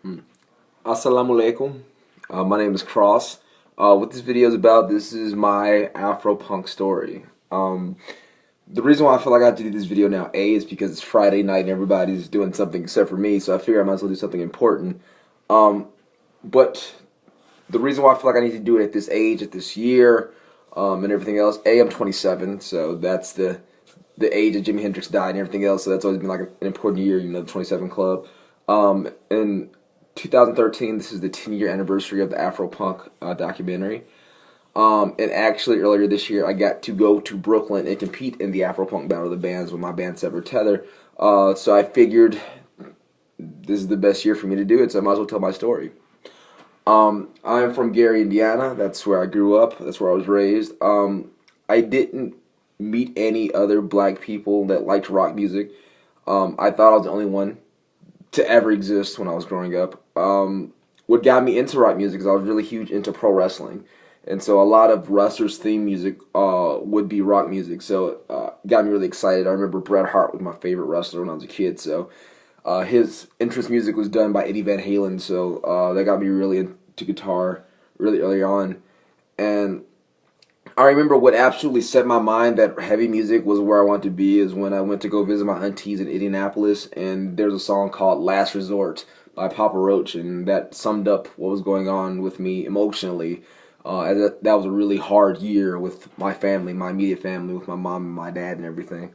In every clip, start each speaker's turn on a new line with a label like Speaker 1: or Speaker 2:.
Speaker 1: Assalamu alaikum. My name is Cross. What this video is about, this is my Afro-Punk story. The reason why I feel like I have to do this video now, A, is because it's Friday night and everybody's doing something except for me, so I figure I might as well do something important. But the reason why I feel like I need to do it at this age, at this year, and everything else, A, I'm 27, so that's the age that Jimi Hendrix died and everything else, so that's always been like an important year, the 27 Club. In 2013, this is the 10-year anniversary of the Afro-Punk documentary. And actually, earlier this year, I got to go to Brooklyn and compete in the Afro-Punk Battle of the Bands with my band Severed Tether. So I figured this is the best year for me to do it, so I might as well tell my story. I'm from Gary, Indiana. That's where I grew up. That's where I was raised. I didn't meet any other black people that liked rock music. I thought I was the only one to ever exist when I was growing up. What got me into rock music is I was really huge into pro wrestling. And so a lot of wrestlers' theme music would be rock music. So it got me really excited. I remember Bret Hart was my favorite wrestler when I was a kid. So his entrance music was done by Eddie Van Halen. So that got me really into guitar really early on. And I remember what absolutely set my mind that heavy music was where I wanted to be is when I went to go visit my aunties in Indianapolis, and there's a song called Last Resort by Papa Roach, and that summed up what was going on with me emotionally. That was a really hard year with my family, my immediate family, with my mom and my dad and everything.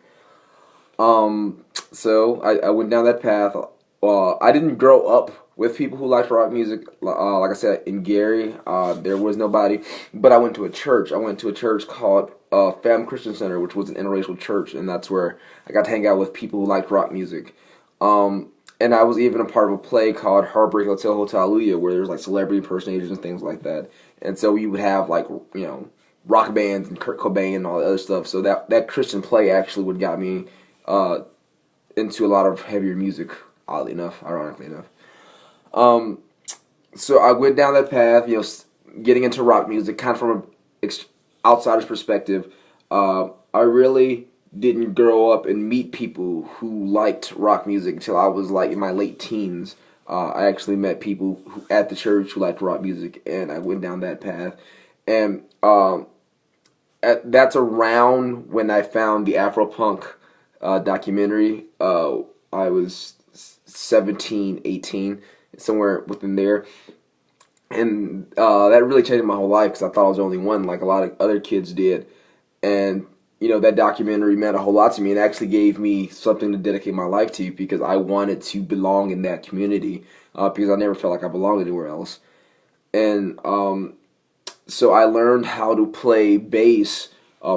Speaker 1: So I went down that path. I didn't grow up with people who liked rock music. Like I said, in Gary, there was nobody. But I went to a church. I went to a church called Fam Christian Center, which was an interracial church, and that's where I got to hang out with people who liked rock music. And I was even a part of a play called Heartbreak Hotel Hotel Hallelujah, where there's like celebrity impersonators and things like that. And so we would have like rock bands and Kurt Cobain and all the other stuff. So that Christian play actually would got me into a lot of heavier music, oddly enough, ironically enough. So I went down that path, getting into rock music, kind of from an outsider's perspective. I really didn't grow up and meet people who liked rock music until I was like in my late teens. I actually met people at the church who liked rock music, and I went down that path. And that's around when I found the Afro-Punk documentary. I was 17, 18, somewhere within there. And that really changed my whole life because I thought I was the only one, like a lot of other kids did. And, that documentary meant a whole lot to me and actually gave me something to dedicate my life to because I wanted to belong in that community because I never felt like I belonged anywhere else. And so I learned how to play bass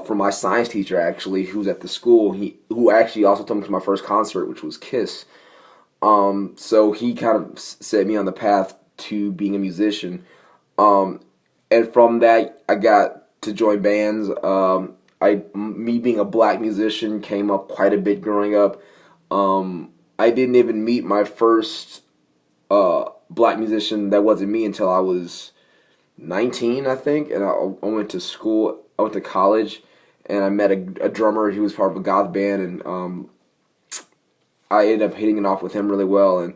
Speaker 1: from my science teacher, actually, who's at the school. Who actually also took me to my first concert, which was Kiss. So he kind of set me on the path to being a musician. And from that, I got to join bands. Me being a black musician came up quite a bit growing up. I didn't even meet my first black musician that wasn't me until I was 19, I think. And I went to school, I went to college, and I met a drummer. He was part of a goth band, and I ended up hitting it off with him really well, and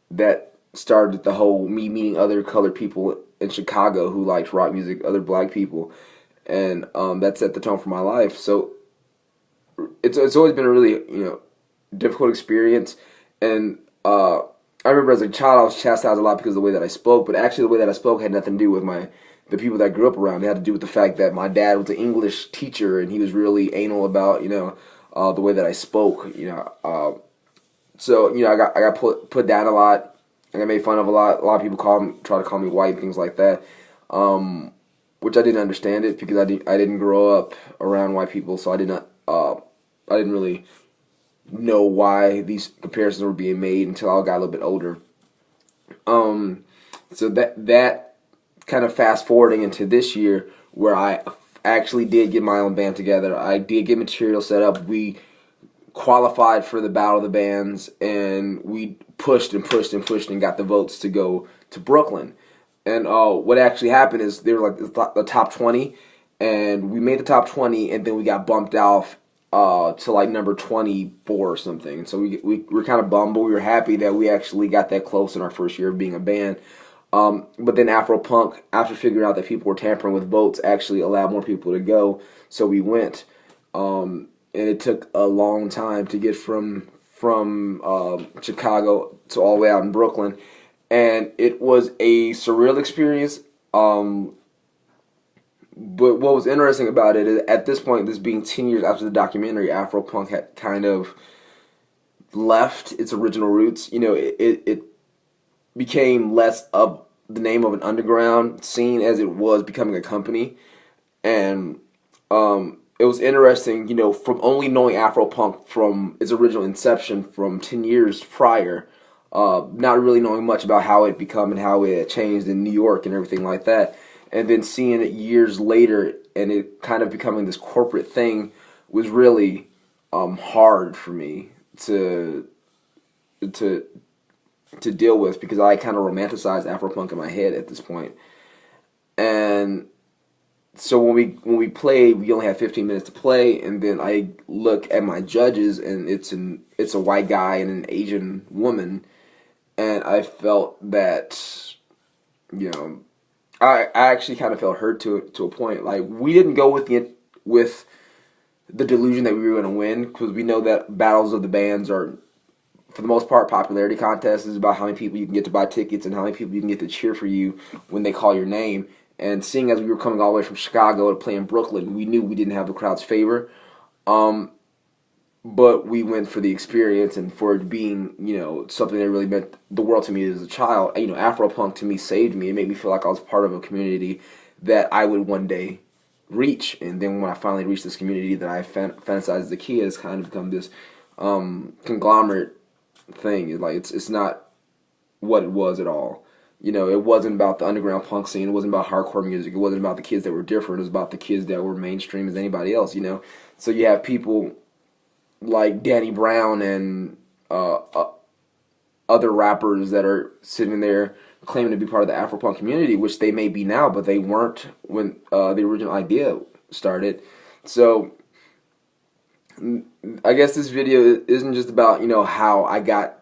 Speaker 1: that started the whole me meeting other colored people in Chicago who liked rock music, other black people, and that set the tone for my life. So it's always been a really difficult experience, and I remember as a child I was chastised a lot because of the way that I spoke, but actually the way that I spoke had nothing to do with the people that I grew up around. It had to do with the fact that my dad was an English teacher, and he was really anal about the way that I spoke. So I got put down a lot. I got made fun of a lot. A lot of people try to call me white and things like that, which I didn't understand it because I didn't grow up around white people, so I didn't really know why these comparisons were being made until I got a little bit older. So that kind of fast forwarding into this year where I actually did get my own band together. I did get material set up. We qualified for the Battle of the Bands, and we pushed and pushed and pushed and got the votes to go to Brooklyn. And what actually happened is they were like the top 20, and we made the top 20, and then we got bumped off to like number 24 or something. And so we were kind of bummed, but we were happy that we actually got that close in our first year of being a band. But then Afro-Punk, after figuring out that people were tampering with votes, actually allowed more people to go. So we went. And it took a long time to get from Chicago to all the way out in Brooklyn. And it was a surreal experience. But what was interesting about it is, at this point, this being 10 years after the documentary, Afro-Punk had kind of left its original roots. You know, it became less of the name of an underground scene as it was becoming a company. And it was interesting, you know, from only knowing Afro-Punk from its original inception from 10 years prior, not really knowing much about how it become and how it changed in New York and everything like that. And then seeing it years later and it kind of becoming this corporate thing was really hard for me to deal with, because I kind of romanticized Afro-Punk in my head at this point. And so when we played, we only had 15 minutes to play, and then I look at my judges, and it's a white guy and an Asian woman, and I felt that, you know, I actually kind of felt hurt to a point. Like, we didn't go with the delusion that we were going to win, because we know that battles of the bands are, for the most part, popularity contests. Is about how many people you can get to buy tickets and how many people you can get to cheer for you when they call your name. And seeing as we were coming all the way from Chicago to play in Brooklyn, we knew we didn't have the crowd's favor. But we went for the experience and for it being, you know, something that really meant the world to me as a child. You know, Afro-Punk to me saved me. It made me feel like I was part of a community that I would one day reach. And then when I finally reached this community that I fantasized as a kid, it's kind of become this conglomerate thing. Like, it's not what it was at all. You know, it wasn't about the underground punk scene. It wasn't about hardcore music. It wasn't about the kids that were different. It was about the kids that were mainstream as anybody else, you know. So you have people like Danny Brown and other rappers that are sitting there claiming to be part of the Afro-Punk community, which they may be now, but they weren't when the original idea started. So I guess this video isn't just about, you know, how I got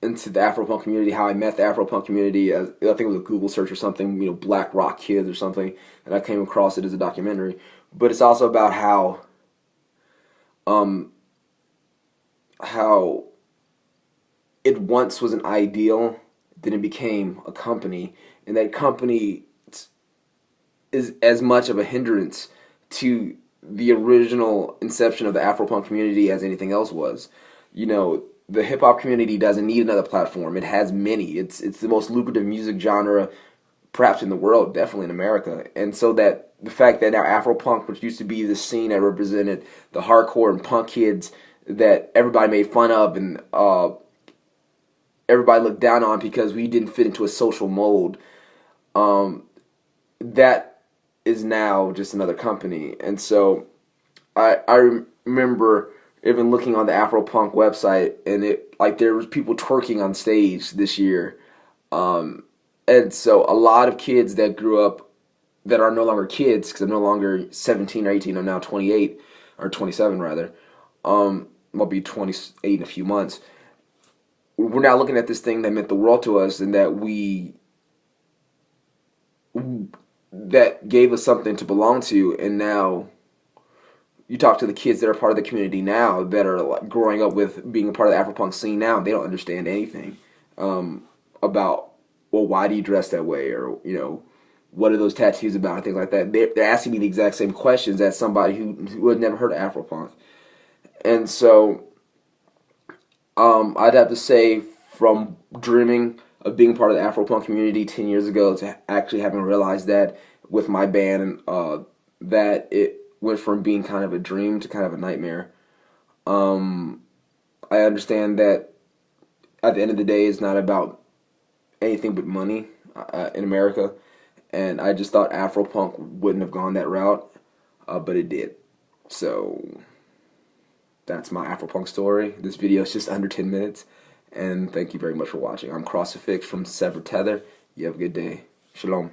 Speaker 1: into the Afro-Punk community, how I met the Afro-Punk community. I think it was a Google search or something, you know, Black Rock Kids or something, and I came across it as a documentary. But it's also about how it once was an ideal, then it became a company, and that company is as much of a hindrance to the original inception of the Afro-Punk community as anything else was. You know, the hip-hop community doesn't need another platform. It has many. It's the most lucrative music genre perhaps in the world, definitely in America. And so that the fact that now Afro-Punk, which used to be the scene that represented the hardcore and punk kids that everybody made fun of and everybody looked down on because we didn't fit into a social mold, that is now just another company. And so I remember even looking on the Afro-Punk website, and it, like, there was people twerking on stage this year. And so a lot of kids that grew up that are no longer kids, because I'm no longer 17 or 18, I'm now 28, or 27 rather. I'll be 28 in a few months. We're now looking at this thing that meant the world to us, and that gave us something to belong to. And now you talk to the kids that are part of the community now, that are like growing up with being a part of the Afro-Punk scene now, they don't understand anything about, well, why do you dress that way, or, you know, what are those tattoos about, and things like that. They're asking me the exact same questions as somebody who had never heard of Afro-Punk. And so I'd have to say, from dreaming of being part of the Afro-Punk community 10 years ago to actually having realized that with my band, that it went from being kind of a dream to kind of a nightmare. I understand that at the end of the day, it's not about anything but money in America, and I just thought Afro-Punk wouldn't have gone that route, but it did. So that's my Afro-Punk story. This video is just under 10 minutes, and thank you very much for watching. I'm Crossifix from Severed Tether. You have a good day. Shalom.